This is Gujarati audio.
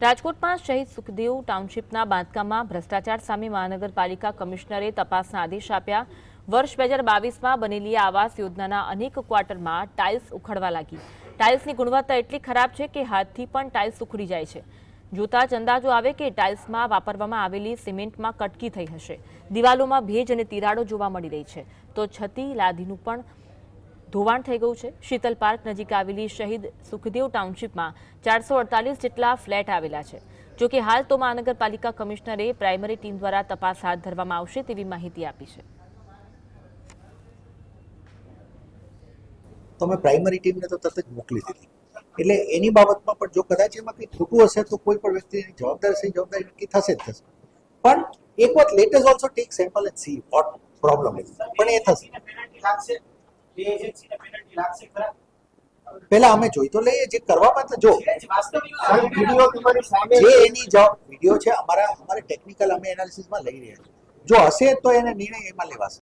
રાજકોટમાં શહીદ સુખદેવ ટાઉનશીપના બાંધકામમાં ભ્રષ્ટાચાર સામે મહાનગરપાલિકા કમિશનરે તપાસના આદેશ આપ્યા। વર્ષ 2022માં બનેલી આવાસ યોજનાના અનેક ક્વાર્ટરમાં ટાઇલ્સ ઉખડવા લાગી। ટાઇલ્સની ગુણવત્તા એટલી ખરાબ છે કે હાથથી પણ ટાઇલ્સ ઉખડી જાય છે। જોતા જ અંદાજો આવે કે ટાઇલ્સમાં વાપરવામાં આવેલી સિમેન્ટમાં કટકી થઈ હશે। દિવાલોમાં ભેજ અને તિરાડો જોવા મળી રહી છે તો છતી લાદીનું પણ ધોવાણ થઈ ગયું છે। શીતલ પાર્ક નજીક આવેલી શહીદ સુખદેવ ટાઉનશીપમાં 448 જેટલા ફ્લેટ આવેલા છે। જો કે હાલ તો મહાનગરપાલિકા કમિશનરે પ્રાઇમરી ટીમ દ્વારા તપાસ હાથ ધરવામાં આવશે તેવી માહિતી આપી છે। તો મેં પ્રાઇમરી ટીમને તો તરત જ મોકલી દીધી, એટલે એની બાબતમાં પણ જો કદાચ એમાં કંઈ ખોટું હશે તો કોઈ પણ વ્યક્તિની જવાબદારી નક્કી થશે જ થશે। પણ એક વાત, let us also tech sample and see what problem is, પણ એ થશે। પહેલા અમે જોઈ તો લઈએ, જે કરવામાં તો જો જે એની વિડીયો છે અમારે ટેકનિકલ અમે એનાલિસિસમાં લઈ રહ્યા છીએ, જો હશે તો એને નિર્ણય એમાં લેવાશે।